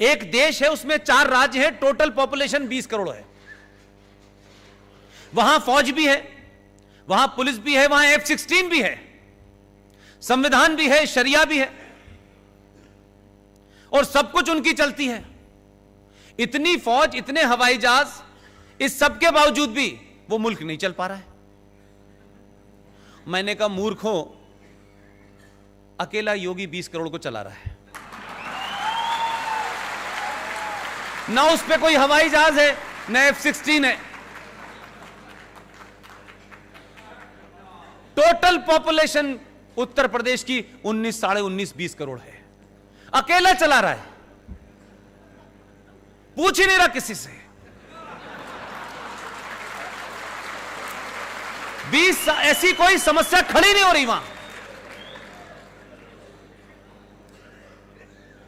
एक देश है, उसमें 4 राज्य है, टोटल पॉपुलेशन 20 करोड़ है। वहां फौज भी है, वहां पुलिस भी है, वहां F-16 भी है, संविधान भी है, शरिया भी है, और सब कुछ उनकी चलती है। इतनी फौज, इतने हवाई जहाज, इस सब के बावजूद भी वो मुल्क नहीं चल पा रहा है। मैंने कहा मूर्खों, अकेला योगी 20 करोड़ को चला रहा है, ना उस पे कोई हवाई जहाज है, ना F-16 है। टोटल पॉपुलेशन उत्तर प्रदेश की 19, साढ़े 19, 20 करोड़ है, अकेला चला रहा है, पूछ ही नहीं रहा किसी से। 20 ऐसी कोई समस्या खड़ी नहीं हो रही वहां।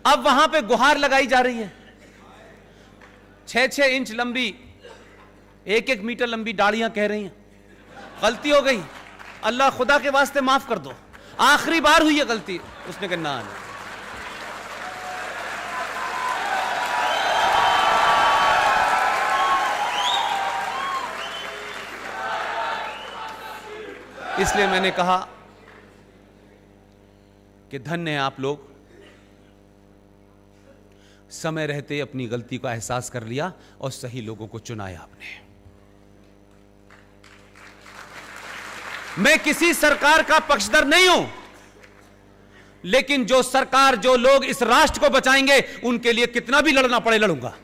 अब वहां पे गुहार लगाई जा रही है, 6-6 इंच लंबी, 1-1 मीटर लंबी डालियां कह रही हैं गलती हो गई, अल्लाह खुदा के वास्ते माफ कर दो, आखिरी बार हुई है गलती। उसने कहा ना, इसलिए मैंने कहा कि धन्य है आप लोग, समय रहते अपनी गलती का एहसास कर लिया और सही लोगों को चुनाया आपने। मैं किसी सरकार का पक्षधर नहीं हूं, लेकिन जो सरकार, जो लोग इस राष्ट्र को बचाएंगे, उनके लिए कितना भी लड़ना पड़े लड़ूंगा।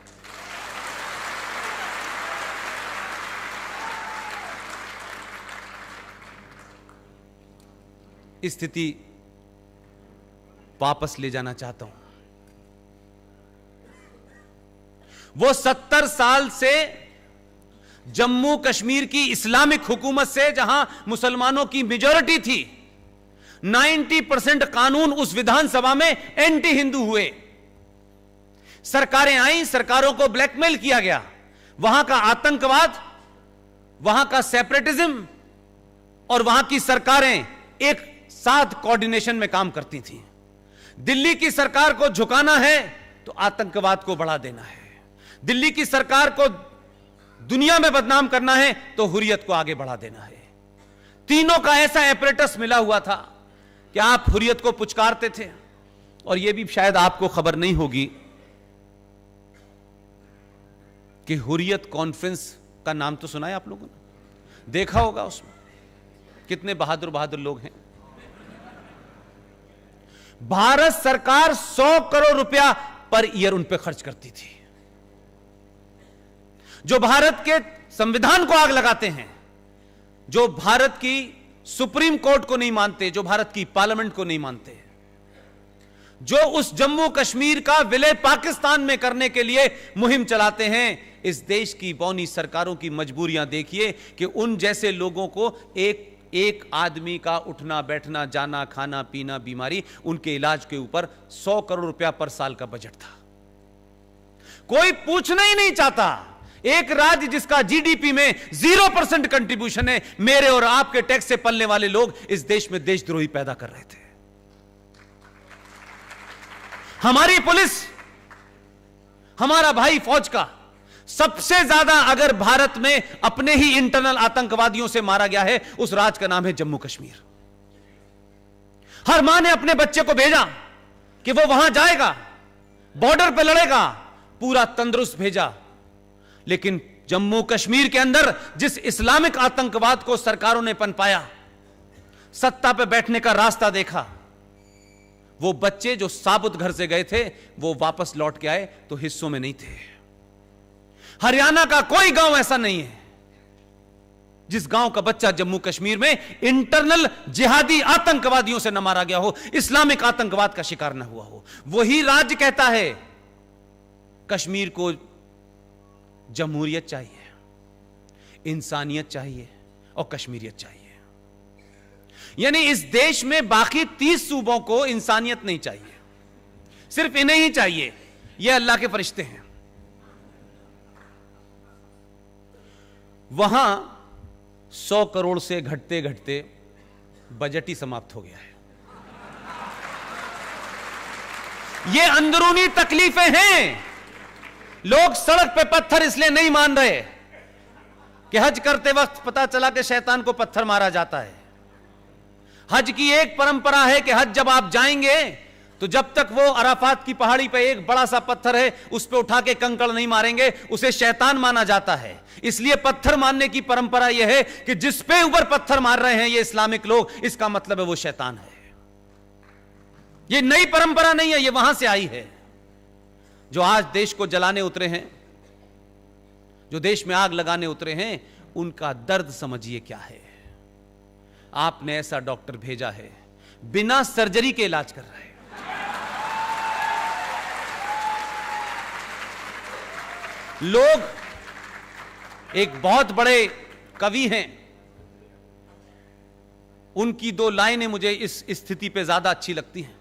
स्थिति वापस ले जाना चाहता हूं। वो 70 साल से जम्मू कश्मीर की इस्लामिक हुकूमत से, जहां मुसलमानों की मेजॉरिटी थी, 90% कानून उस विधानसभा में एंटी हिंदू हुए। सरकारें आई, सरकारों को ब्लैकमेल किया गया, वहां का आतंकवाद, वहां का सेपरेटिज्म, और वहां की सरकारें एक साथ कोऑर्डिनेशन में काम करती थी। दिल्ली की सरकार को झुकाना है तो आतंकवाद को बढ़ा देना है, दिल्ली की सरकार को दुनिया में बदनाम करना है तो हुर्रियत को आगे बढ़ा देना है। तीनों का ऐसा एपरेटस मिला हुआ था कि आप हुर्रियत को पुचकारते थे। और यह भी शायद आपको खबर नहीं होगी कि हुर्रियत कॉन्फ्रेंस का नाम तो सुना है आप लोगों ने, देखा होगा, उसमें कितने बहादुर बहादुर लोग हैं। भारत सरकार 100 करोड़ रुपया पर ईयर उन पे खर्च करती थी। जो भारत के संविधान को आग लगाते हैं, जो भारत की सुप्रीम कोर्ट को नहीं मानते, जो भारत की पार्लियामेंट को नहीं मानते, जो उस जम्मू कश्मीर का विलय पाकिस्तान में करने के लिए मुहिम चलाते हैं, इस देश की बौनी सरकारों की मजबूरियां देखिए कि उन जैसे लोगों को एक आदमी का उठना बैठना, जाना, खाना पीना, बीमारी, उनके इलाज के ऊपर 100 करोड़ रुपया पर साल का बजट था। कोई पूछना ही नहीं चाहता। एक राज्य जिसका जीडीपी में 0% कंट्रीब्यूशन है, मेरे और आपके टैक्स से पलने वाले लोग इस देश में देशद्रोही पैदा कर रहे थे। हमारी पुलिस, हमारा भाई फौज का सबसे ज्यादा अगर भारत में अपने ही इंटरनल आतंकवादियों से मारा गया है, उस राज्य का नाम है जम्मू कश्मीर। हर मां ने अपने बच्चे को भेजा कि वो वहां जाएगा, बॉर्डर पे लड़ेगा, पूरा तंदुरुस्त भेजा। लेकिन जम्मू कश्मीर के अंदर जिस इस्लामिक आतंकवाद को सरकारों ने पनपाया, सत्ता पे बैठने का रास्ता देखा, वो बच्चे जो साबुत घर से गए थे वो वापस लौट के आए तो हिस्सों में नहीं थे। हरियाणा का कोई गांव ऐसा नहीं है जिस गांव का बच्चा जम्मू कश्मीर में इंटरनल जिहादी आतंकवादियों से न मारा गया हो, इस्लामिक आतंकवाद का शिकार न हुआ हो। वही राज्य कहता है कश्मीर को जमहूरियत चाहिए, इंसानियत चाहिए और कश्मीरियत चाहिए। यानी इस देश में बाकी 30 सूबों को इंसानियत नहीं चाहिए, सिर्फ इन्हें ही चाहिए। ये अल्लाह के फरिश्ते हैं। वहां 100 करोड़ से घटते घटते बजट ही समाप्त हो गया है। ये अंदरूनी तकलीफें हैं। लोग सड़क पे पत्थर इसलिए नहीं मान रहे कि हज करते वक्त पता चला कि शैतान को पत्थर मारा जाता है। हज की एक परंपरा है कि हज जब आप जाएंगे तो जब तक वो अराफात की पहाड़ी पे एक बड़ा सा पत्थर है उस पे उठा के कंकड़ नहीं मारेंगे, उसे शैतान माना जाता है। इसलिए पत्थर मारने की परंपरा यह है कि जिस पे ऊपर पत्थर मार रहे हैं ये इस्लामिक लोग, इसका मतलब है वो शैतान है। ये नई परंपरा नहीं है, ये वहां से आई है। जो आज देश को जलाने उतरे हैं, जो देश में आग लगाने उतरे हैं, उनका दर्द समझिए क्या है। आपने ऐसा डॉक्टर भेजा है बिना सर्जरी के इलाज कर रहा है। लोग एक बहुत बड़े कवि हैं, उनकी दो लाइनें मुझे इस स्थिति पे ज्यादा अच्छी लगती हैं।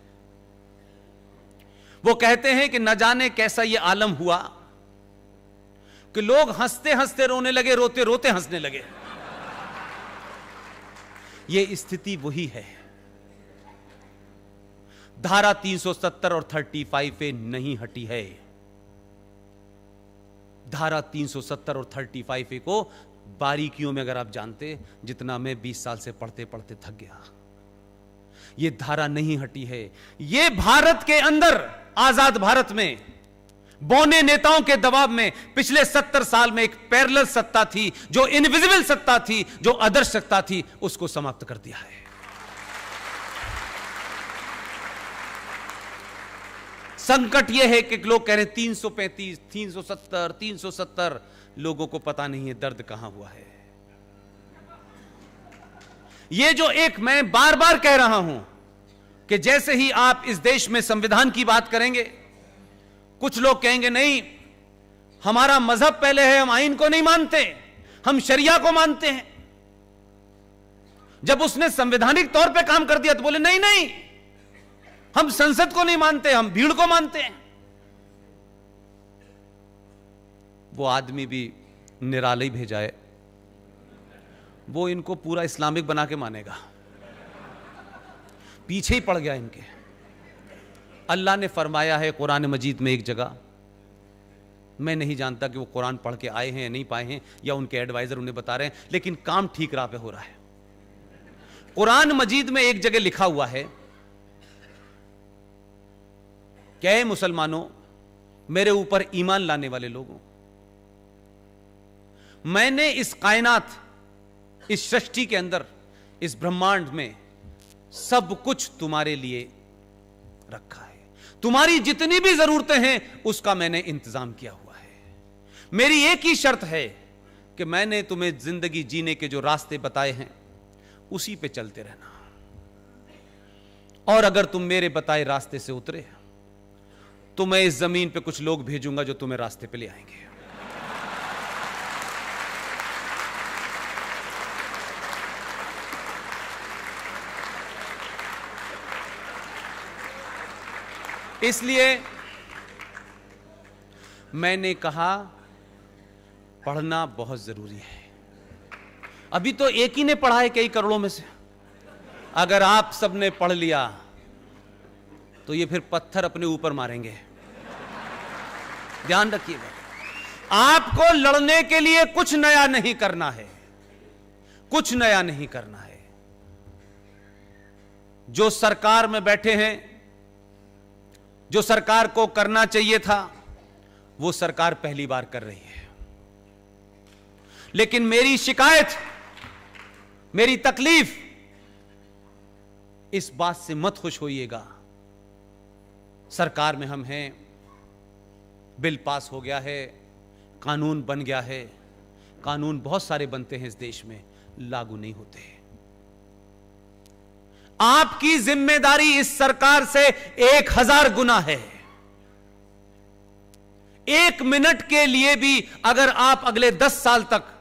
वो कहते हैं कि न जाने कैसा ये आलम हुआ कि लोग हंसते हंसते रोने लगे, रोते रोते हंसने लगे। ये स्थिति वही है। धारा 370 और 35 पे नहीं हटी है। धारा 370 और 35 को बारीकियों में अगर आप जानते, जितना मैं 20 साल से पढ़ते पढ़ते थक गया, ये धारा नहीं हटी है। ये भारत के अंदर, आजाद भारत में बौने नेताओं के दबाव में पिछले 70 साल में एक पैरेलल सत्ता थी, जो इनविजिबल सत्ता थी, जो आदर्श सत्ता थी, उसको समाप्त कर दिया है। संकट यह है कि लोग कह रहे हैं 335, 370, 370, लोगों को पता नहीं है दर्द कहां हुआ है। ये जो एक मैं बार बार कह रहा हूं कि जैसे ही आप इस देश में संविधान की बात करेंगे, कुछ लोग कहेंगे नहीं हमारा मजहब पहले है, हम आइन को नहीं मानते, हम शरिया को मानते हैं। जब उसने संवैधानिक तौर पे काम कर दिया तो बोले नहीं नहीं, हम संसद को नहीं मानते, हम भीड़ को मानते हैं। वो आदमी भी निराले भेजा है, वो इनको पूरा इस्लामिक बना के मानेगा, पीछे ही पड़ गया इनके। अल्लाह ने फरमाया है कुरान मजीद में एक जगह, मैं नहीं जानता कि वो कुरान पढ़ के आए हैं या नहीं पाए हैं, या उनके एडवाइजर उन्हें बता रहे हैं, लेकिन काम ठीक राह पे हो रहा है। कुरान मजीद में एक जगह लिखा हुआ है कि मुसलमानों, मेरे ऊपर ईमान लाने वाले लोगों, मैंने इस कायनात, इस सृष्टि के अंदर, इस ब्रह्मांड में सब कुछ तुम्हारे लिए रखा है। तुम्हारी जितनी भी जरूरतें हैं उसका मैंने इंतजाम किया हुआ है। मेरी एक ही शर्त है कि मैंने तुम्हें जिंदगी जीने के जो रास्ते बताए हैं उसी पे चलते रहना, और अगर तुम मेरे बताए रास्ते से उतरे तो मैं इस जमीन पे कुछ लोग भेजूंगा जो तुम्हें रास्ते पे ले आएंगे। इसलिए मैंने कहा पढ़ना बहुत जरूरी है। अभी तो एक ही ने पढ़ा है कई करोड़ों में से। अगर आप सबने पढ़ लिया तो ये फिर पत्थर अपने ऊपर मारेंगे, ध्यान रखिएगा। आपको लड़ने के लिए कुछ नया नहीं करना है, कुछ नया नहीं करना है। जो सरकार में बैठे हैं, जो सरकार को करना चाहिए था, वो सरकार पहली बार कर रही है। लेकिन मेरी शिकायत, मेरी तकलीफ, इस बात से मत खुश होइएगा। सरकार में हम हैं, बिल पास हो गया है, कानून बन गया है, कानून बहुत सारे बनते हैं इस देश में, लागू नहीं होते। आपकी जिम्मेदारी इस सरकार से 1000 गुना है। 1 मिनट के लिए भी अगर आप अगले 10 साल तक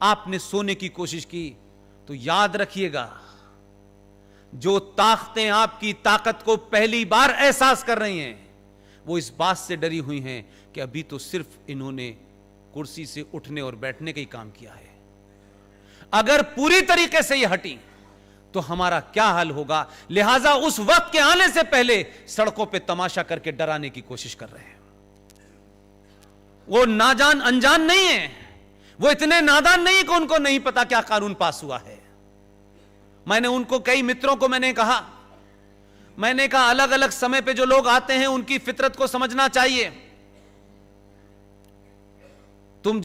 आपने सोने की कोशिश की तो याद रखिएगा, जो ताकतें आपकी ताकत को पहली बार एहसास कर रही हैं, वो इस बात से डरी हुई हैं कि अभी तो सिर्फ इन्होंने कुर्सी से उठने और बैठने का ही काम किया है। अगर पूरी तरीके से ये हटी तो हमारा क्या हाल होगा। लिहाजा उस वक्त के आने से पहले सड़कों पे तमाशा करके डराने की कोशिश कर रहे हैं। वो नाजान अनजान नहीं है, वो इतने नादान नहीं कि उनको नहीं पता क्या कानून पास हुआ है। मैंने उनको, कई मित्रों को मैंने कहा अलग अलग समय पे जो लोग आते हैं उनकी फितरत को समझना चाहिए।